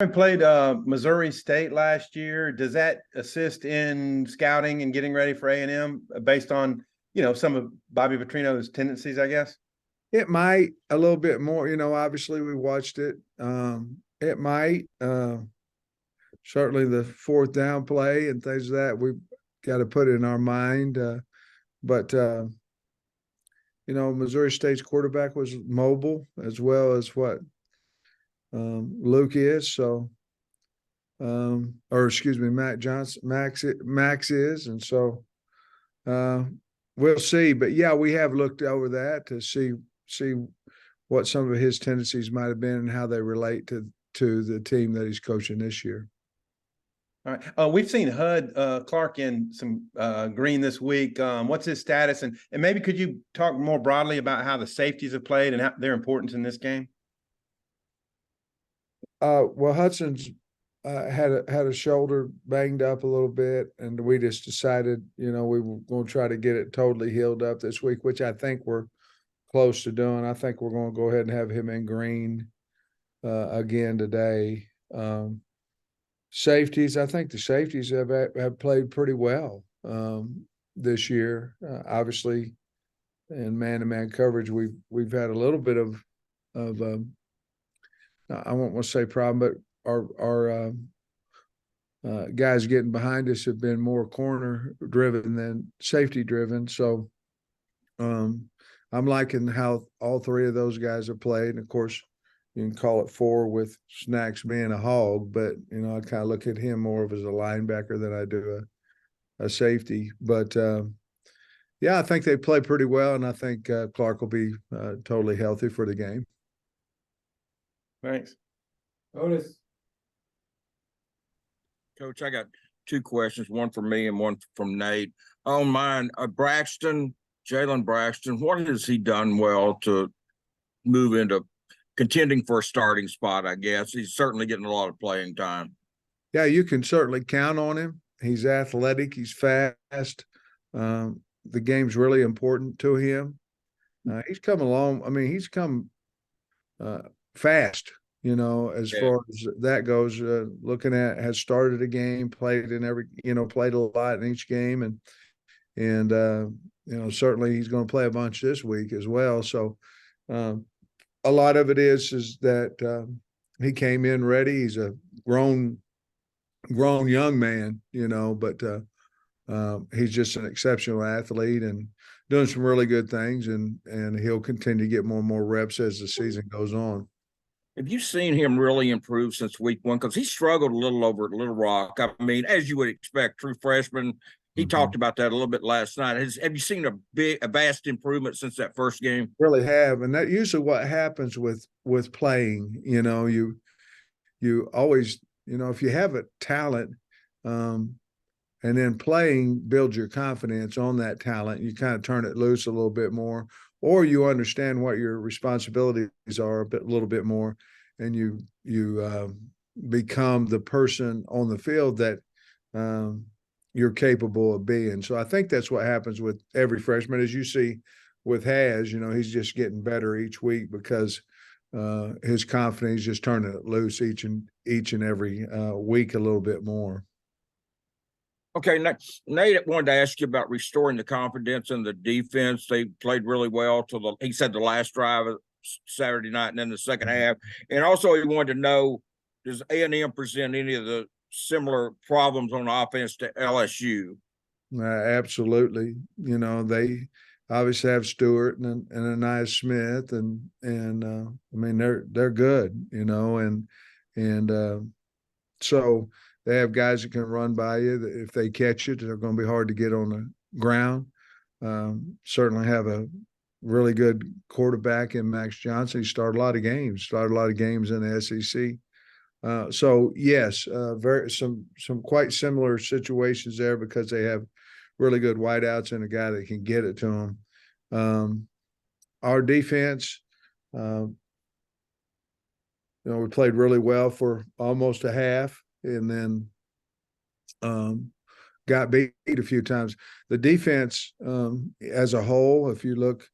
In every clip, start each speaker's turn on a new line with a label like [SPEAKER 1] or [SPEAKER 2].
[SPEAKER 1] I played Missouri State last year. Does that assist in scouting and getting ready for A&M based on, some of Bobby Petrino's tendencies, I guess?
[SPEAKER 2] It might a little bit more, obviously we watched it. It might, certainly the fourth down play and things like that, we've got to put in our mind. But Missouri State's quarterback was mobile as well as what Luke is. So, or excuse me, Max is. And so we'll see. But yeah, we have looked over that to see what some of his tendencies might have been and how they relate to the team that he's coaching this year.
[SPEAKER 1] All right. We've seen Hud Clark in some green this week. What's his status? And maybe could you talk more broadly about how the safeties have played and their importance in this game?
[SPEAKER 2] Well, Hudson's had a shoulder banged up a little bit, and we just decided, we were going to try to get it totally healed up this week, which I think we're close to doing. I think we're going to go ahead and have him in green again today. Safeties, I think the safeties have played pretty well this year. Obviously, in man-to-man coverage, we've had a little bit of I won't want to say problem, but our guys getting behind us have been more corner driven than safety driven. So I'm liking how all three of those guys have played. And of course, you can call it four with Snacks being a hog, but I kind of look at him more of as a linebacker than I do a safety. But yeah, I think they play pretty well, and I think Clark will be totally healthy for the game.
[SPEAKER 1] Thanks.
[SPEAKER 3] Otis.
[SPEAKER 4] Coach, I got two questions, one from me and one from Nate. On mine, Jalen Braxton, what has he done well to move into contending for a starting spot, I guess? He's certainly getting a lot of playing time.
[SPEAKER 2] Yeah, you can certainly count on him. He's athletic. He's fast. The game's really important to him. He's come along. I mean, he's come fast, as far as that goes. Looking at, has started a game, played a lot in each game. And certainly he's going to play a bunch this week as well. So a lot of it is that he came in ready. He's a grown young man, but he's just an exceptional athlete and doing some really good things, and he'll continue to get more and more reps as the season goes on.
[SPEAKER 4] Have you seen him really improve since week one? Because he struggled a little over at Little Rock. I mean, as you would expect, true freshman. He talked about that a little bit last night. Have you seen a vast improvement since that first game?
[SPEAKER 2] Really have, and that usually what happens with playing. You always, if you have a talent, and then playing builds your confidence on that talent. You kind of turn it loose a little bit more, or you understand what your responsibilities are a little bit more, and you become the person on the field that you're capable of being. So I think that's what happens with every freshman, as you see with Has. He's just getting better each week because his confidence is just turning it loose each and every week a little bit more.
[SPEAKER 4] Okay, Nate wanted to ask you about restoring the confidence in the defense. They played really well he said the last drive of Saturday night and then the second half. And also he wanted to know, does A&M present any of the similar problems on offense to LSU?
[SPEAKER 2] Absolutely. They obviously have Stewart and Anais Smith, and I mean they're good, and so they have guys that can run by you. That if they catch it, they're going to be hard to get on the ground. Certainly have a really good quarterback in Max Johnson. He started a lot of games in the SEC. So yes, some quite similar situations there because they have really good wideouts and a guy that can get it to them. Our defense, we played really well for almost a half, and then got beat a few times. The defense as a whole, if you look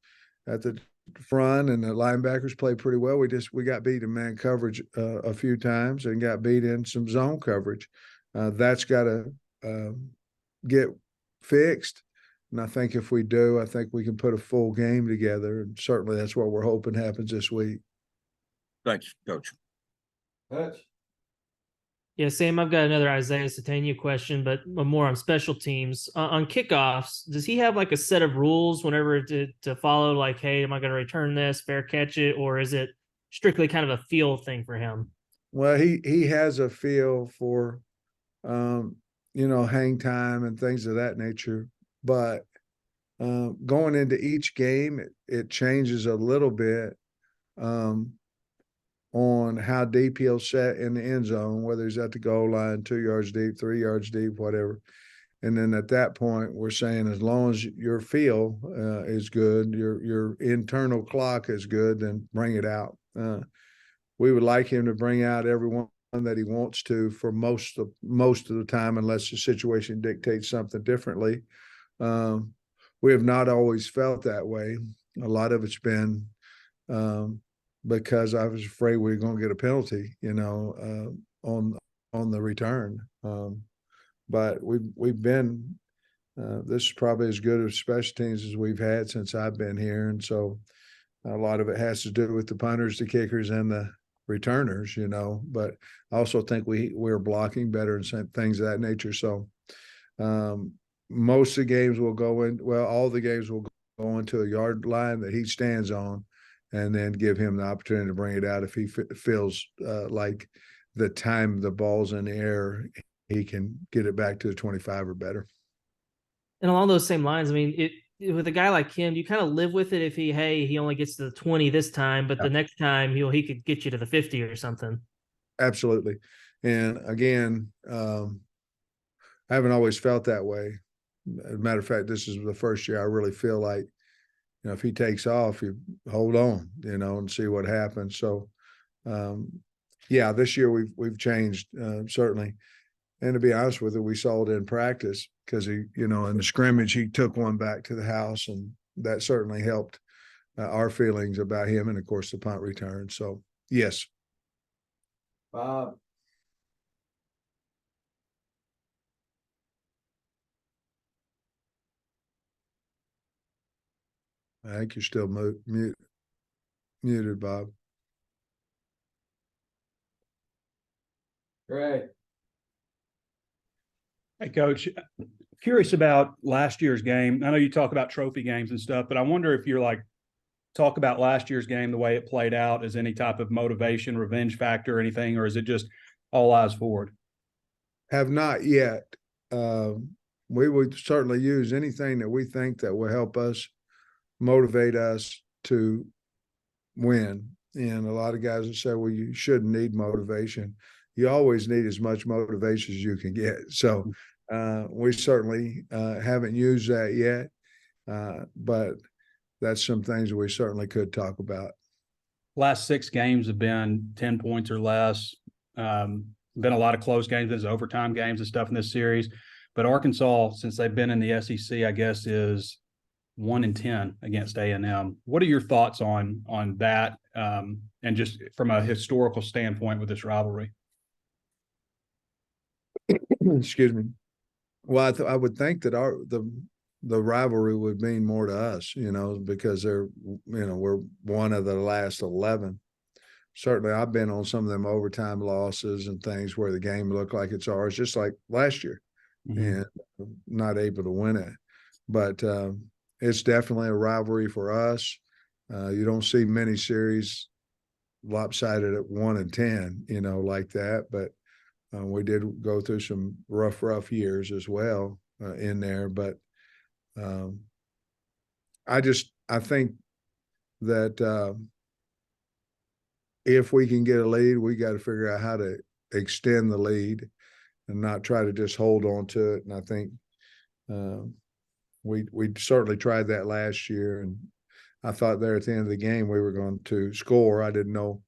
[SPEAKER 2] at the front and the linebackers play pretty well. We got beat in man coverage a few times and got beat in some zone coverage. That's got to get fixed. And I think if we do, I think we can put a full game together. And certainly that's what we're hoping happens this week.
[SPEAKER 4] Thanks, Coach.
[SPEAKER 3] Yeah, Sam, I've got another Isaiah Satania question, but more on special teams. On kickoffs, does he have like a set of rules whenever to follow? Like, hey, am I going to return this, fair catch it, or is it strictly kind of a feel thing for him?
[SPEAKER 2] Well, he has a feel for, hang time and things of that nature. But going into each game, it changes a little bit on how deep he'll set in the end zone, whether he's at the goal line, 2 yards deep, 3 yards deep, whatever. And then at that point, we're saying as long as your feel is good, your internal clock is good, then bring it out. We would like him to bring out everyone that he wants to for most of the time, unless the situation dictates something differently. We have not always felt that way. A lot of it's been because I was afraid we were going to get a penalty, on the return. But we've been this is probably as good of special teams as we've had since I've been here, and so a lot of it has to do with the punters, the kickers, and the returners. But I also think we're blocking better and things of that nature. So most of the games will go in. Well, all the games will go into a yard line that he stands on, and then give him the opportunity to bring it out if he feels like the time the ball's in the air, he can get it back to the 25 or better.
[SPEAKER 3] And along those same lines, I mean, with a guy like him, you kind of live with it if he only gets to the 20 this time, but the next time he could get you to the 50 or something.
[SPEAKER 2] Absolutely. And again, I haven't always felt that way. As a matter of fact, this is the first year I really feel like, if he takes off, you hold on, and see what happens. So, this year we've changed, certainly. And to be honest with you, we saw it in practice because he, in the scrimmage, he took one back to the house, and that certainly helped our feelings about him and, of course, the punt return. So, yes.
[SPEAKER 1] Bob.
[SPEAKER 2] I think you're still muted, Bob.
[SPEAKER 1] Great.
[SPEAKER 5] Hey, Coach, curious about last year's game. I know you talk about trophy games and stuff, but I wonder if you're talk about last year's game, the way it played out, as any type of motivation, revenge factor, or anything, or is it just all eyes forward?
[SPEAKER 2] Have not yet. We would certainly use anything that we think that will help us motivate us to win. And a lot of guys will say, well, you shouldn't need motivation. You always need as much motivation as you can get. So we certainly haven't used that yet, but that's some things we certainly could talk about.
[SPEAKER 5] Last 6 games have been 10 points or less. Been a lot of close games. There's overtime games and stuff in this series. But Arkansas, since they've been in the SEC, I guess is 1-10 against A&M. What are your thoughts on that, and just from a historical standpoint with this rivalry?
[SPEAKER 2] Excuse me. Well, I would think that the rivalry would mean more to us, because they're, we're one of the last 11. Certainly, I've been on some of them overtime losses and things where the game looked like it's ours, just like last year, and not able to win it. But it's definitely a rivalry for us. You don't see many series lopsided at 1-10, like that. But we did go through some rough years as well in there. But I think that if we can get a lead, we got to figure out how to extend the lead and not try to just hold on to it. And I think we certainly tried that last year, and I thought there at the end of the game we were going to score. I didn't know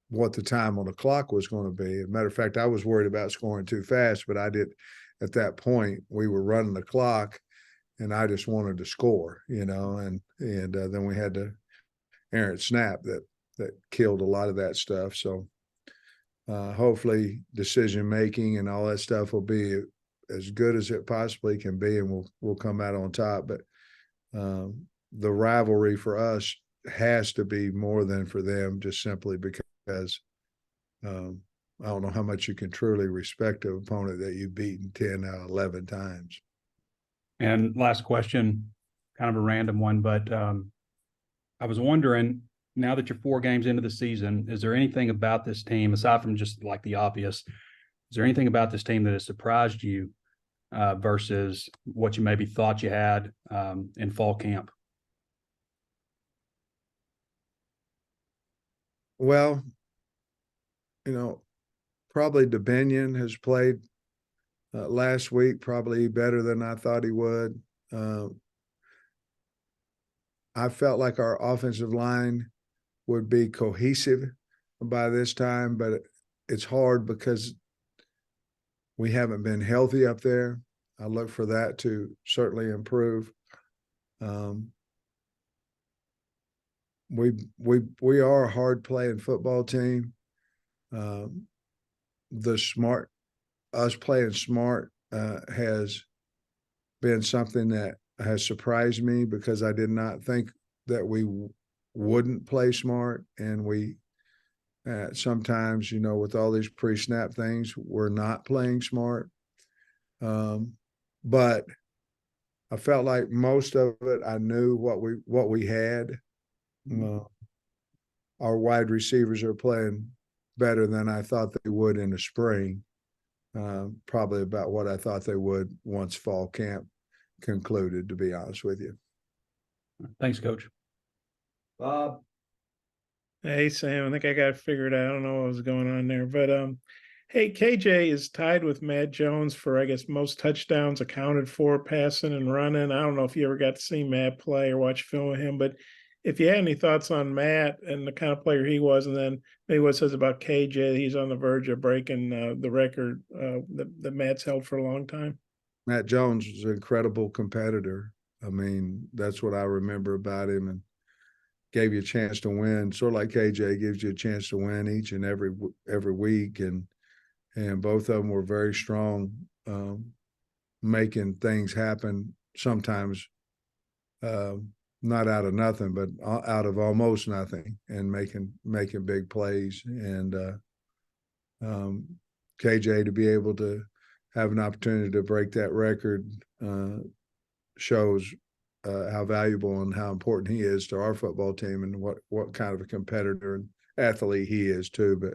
[SPEAKER 2] what the time on the clock was going to be. As a matter of fact, I was worried about scoring too fast, but I did. At that point, we were running the clock, and I just wanted to score, and then we had the errant snap that killed a lot of that stuff. So hopefully decision making and all that stuff will be as good as it possibly can be, and we'll come out on top. But the rivalry for us has to be more than for them, just simply because I don't know how much you can truly respect an opponent that you've beaten 10 out of 11 times.
[SPEAKER 5] And last question, kind of a random one, but I was wondering, now that you're 4 games into the season, is there anything about this team, aside from just like the obvious, is there anything about this team that has surprised you versus what you maybe thought you had in fall camp?
[SPEAKER 2] Well, probably DeBinion has played last week probably better than I thought he would. I felt like our offensive line would be cohesive by this time, but it's hard because we haven't been healthy up there. I look for that to certainly improve. We are a hard playing football team. Us playing smart has been something that has surprised me, because I did not think that we wouldn't play smart. And we sometimes, with all these pre-snap things, we're not playing smart. But I felt like most of it, I knew what we had. Our wide receivers are playing better than I thought they would in the spring. Probably about what I thought they would once fall camp concluded, to be honest with you.
[SPEAKER 5] Thanks, Coach.
[SPEAKER 6] Bob.
[SPEAKER 7] Hey, Sam, I think I got it figured out. I don't know what was going on there, but hey, KJ is tied with Matt Jones for, I guess, most touchdowns accounted for passing and running. I don't know if you ever got to see Matt play or watch film of him, but if you had any thoughts on Matt and the kind of player he was, and then maybe what it says about KJ, he's on the verge of breaking the record that Matt's held for a long time.
[SPEAKER 2] Matt Jones was an incredible competitor. I mean, that's what I remember about him, and gave you a chance to win, sort of like KJ gives you a chance to win each and every week. And both of them were very strong, making things happen, sometimes not out of nothing, but out of almost nothing, and making big plays. And KJ, to be able to have an opportunity to break that record shows how valuable and how important he is to our football team, and what kind of a competitor and athlete he is too. But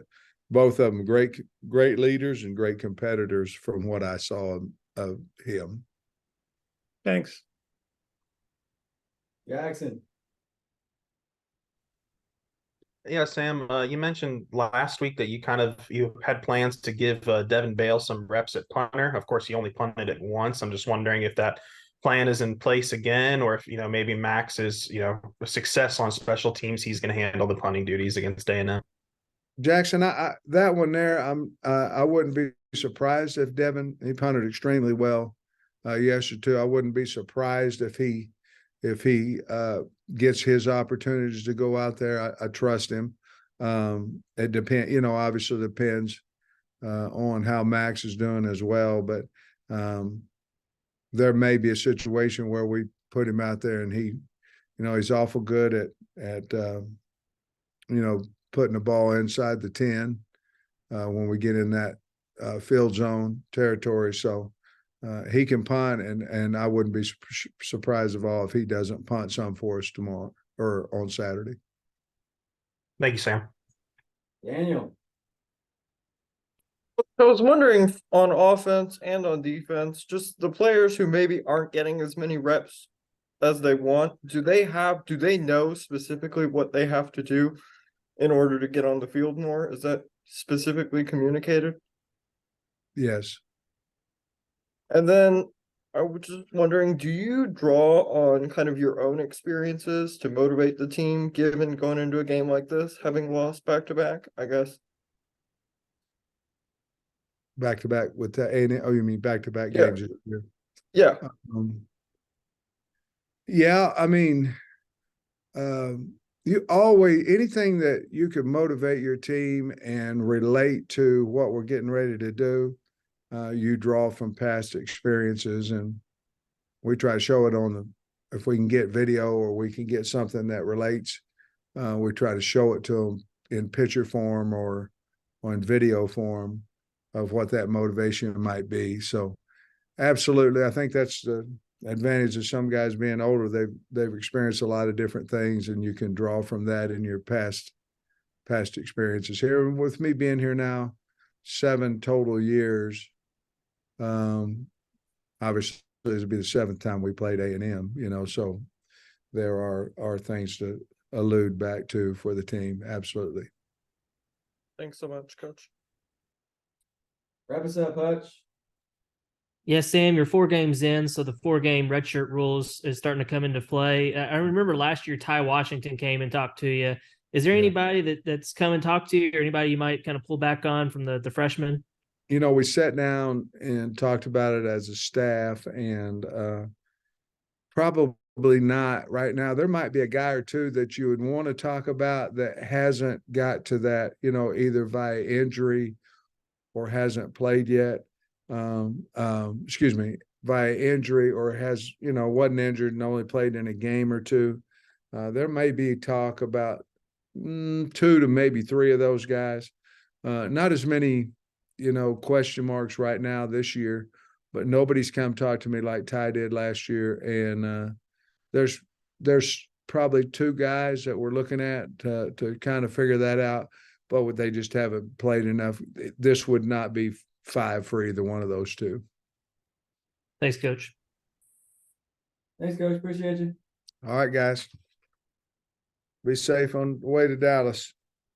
[SPEAKER 2] both of them great leaders and great competitors from what I saw of him.
[SPEAKER 7] Thanks.
[SPEAKER 6] Jackson.
[SPEAKER 8] Yeah, Sam, you mentioned last week that you had plans to give Devin Bale some reps at punter. Of course, he only punted it once. I'm just wondering if that plan is in place again, or if, maybe Max is, a success on special teams, he's going to handle the punting duties against A&M.
[SPEAKER 2] Jackson, I that one there, I wouldn't be surprised if Devin, he punted extremely well yesterday too. I wouldn't be surprised if he gets his opportunities to go out there. I trust him. It depends, obviously depends on how Max is doing as well. But there may be a situation where we put him out there and he, he's awful good at putting the ball inside the 10 when we get in that field zone territory. So he can punt, and I wouldn't be surprised at all if he doesn't punt some for us tomorrow or on Saturday.
[SPEAKER 8] Thank you, Sam.
[SPEAKER 6] Daniel.
[SPEAKER 9] I was wondering, on offense and on defense, just the players who maybe aren't getting as many reps as they want, do they know specifically what they have to do in order to get on the field more? Is that specifically communicated?
[SPEAKER 2] Yes.
[SPEAKER 9] And then I was just wondering, do you draw on kind of your own experiences to motivate the team, given going into a game like this, having lost back-to-back, I guess?
[SPEAKER 2] Back-to-back with the A&M? Oh, you mean back-to-back
[SPEAKER 9] Yeah.
[SPEAKER 2] games this year?
[SPEAKER 9] Yeah.
[SPEAKER 2] Yeah, I mean, you always anything that you could motivate your team and relate to what we're getting ready to do, you draw from past experiences, and we try to show it on the. If we can get video or we can get something that relates, we try to show it to them in picture form or in video form of what that motivation might be. So, absolutely, I think that's the advantage of some guys being older. They've experienced a lot of different things, and you can draw from that in your past experiences. Here with me being here now 7 total years, obviously this will be the 7th time we played A&M, so there are things to allude back to for the team. Absolutely.
[SPEAKER 9] Thanks so much, Coach.
[SPEAKER 6] Wrap us up, Hutch.
[SPEAKER 3] Yeah, Sam, you're 4 games in, so the 4-game redshirt rules is starting to come into play. I remember last year Ty Washington came and talked to you. Is there anybody that's come and talked to you, or anybody you might kind of pull back on from the freshmen?
[SPEAKER 2] We sat down and talked about it as a staff, and probably not right now. There might be a guy or two that you would want to talk about that hasn't got to that, either via injury or hasn't played yet. Via injury or wasn't injured and only played in a game or two. There may be talk about 2 to maybe 3 of those guys. Not as many, question marks right now this year, but nobody's come talk to me like Ty did last year. And there's probably 2 guys that we're looking at to kind of figure that out, but they just haven't played enough. This would not be 5 for either one of those 2.
[SPEAKER 3] Thanks, Coach.
[SPEAKER 6] Thanks, Coach. Appreciate you.
[SPEAKER 2] All right, guys. Be safe on the way to Dallas.